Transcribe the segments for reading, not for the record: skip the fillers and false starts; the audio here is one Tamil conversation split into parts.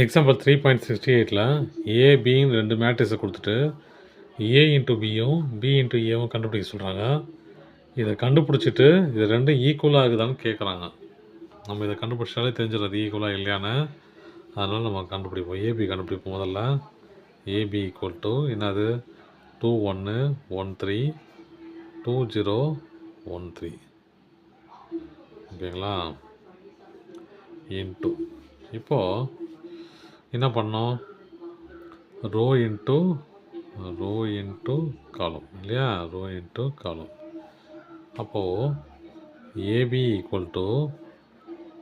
எக்ஸாம்பிள் 3.68ல் ஏபின்னு 2 மேட்ரிக்ஸை கொடுத்துட்டு ஏ இன்ட்டு பியும் பி இன்ட்டு ஏவும் கண்டுபிடிக்க சொல்கிறாங்க. இதை கண்டுபிடிச்சிட்டு இது ரெண்டும் ஈக்குவலாக ஆகுதான்னு கேட்குறாங்க. நம்ம இதை கண்டுபிடிச்சாலே தெரிஞ்சிடறது ஈக்குவலாக இல்லையான்னு. அதனால் நம்ம கண்டுபிடிப்போம். ஏபி கண்டுபிடிப்போம். முதல்ல ஏபி ஈக்குவல் டு என்னது 2 1 1 3 2 0 1 3 ஓகேங்களா. இன்ட்டு இப்போது என்ன பண்ணோம், ரோ இன்ட்டு காலம் இல்லையா, ரோ இன்ட்டு காலம். அப்போது AB equal to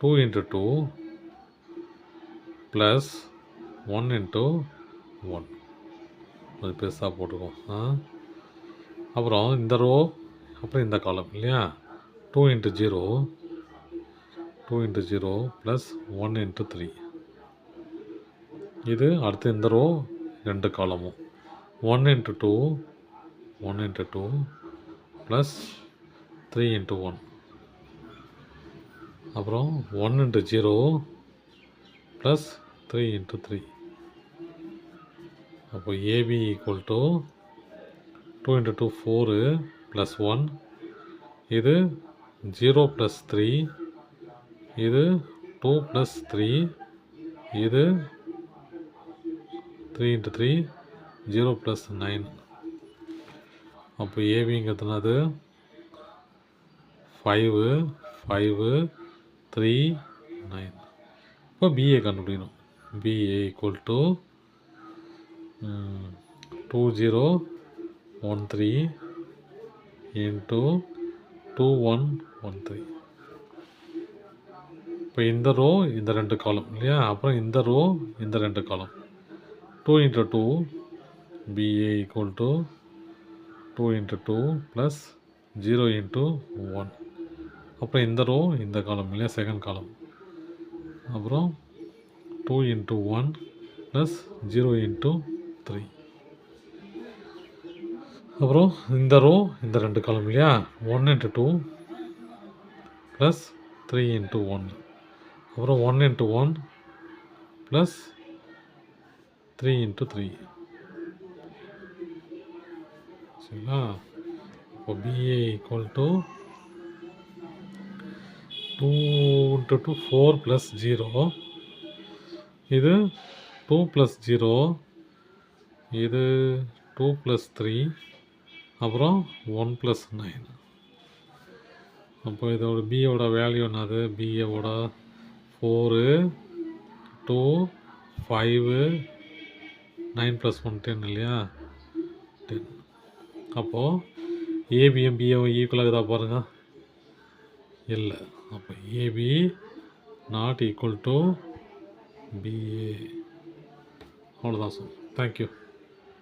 2 into 2 plus 1 into 1 அது பெருசாக போட்டுக்கோம். அப்புறம் இந்த ரோ அப்புறம் இந்த காலம் இல்லையா, 2 இன்ட்டு 0 ப்ளஸ் 1 இன்ட்டு 3. இது அடுத்து இந்த ரோ 2 காலமும் 1 இன்ட்டு 2 ப்ளஸ் 3 இன்ட்டு 1. அப்புறம் 1 இன்ட்டு 0 ப்ளஸ் 3 இன்ட்டு 3. அப்போ AB equal to 2 into 2 4 plus 1. இது 0 ப்ளஸ் 3. இது 2 ப்ளஸ் 3. இது 3 இன்ட்டு 3 0 ப்ளஸ் 9. அப்போ ஏபிங்கிறதுனாது 5 5 3 9. இப்போ பிஏ கண்டுபிடிக்கணும். BA equal to 2 0 1 3 into 2 1 1 3. இப்போ இந்த ரோ இந்த 2 காலம் இல்லையா, அப்புறம் இந்த ரோ இந்த 2 column 2 into 2 BA equal to 2 into 2 plus 0 into 1. அப்புறம் இந்த ரோ இந்த காலம் இல்லையா, செகண்ட் காலம். அப்புறம் 2 இன்ட்டு 1 ப்ளஸ் 0 இன்ட்டு 3. அப்புறம் இந்த ரோ இந்த 2 காலம் இல்லையா, 1 இன்ட்டு 2 ப்ளஸ் 3 இன்ட்டு 1. அப்புறம் 1 இன்ட்டு 1 ப்ளஸ் 3 இன்ட்டு 3. சரிங்களா. இப்போ BA equal to 2 into 2 4 plus 0. இது 2 ப்ளஸ் 0. இது 2 ப்ளஸ் 3. அப்புறம் 1 ப்ளஸ் 9. அப்போ இதோட பியோட வேல்யூ என்னது, பிஏவோட 4 2 5 9 ப்ளஸ் 1 10 இல்லையா, 10. அப்போது ஏபியும் பிஏவும் ஈக்குவலாக தான் பாருங்கள், இல்லை. அப்போ AB not equal to BA. அவ்வளோதான் சார். தேங்க்யூ.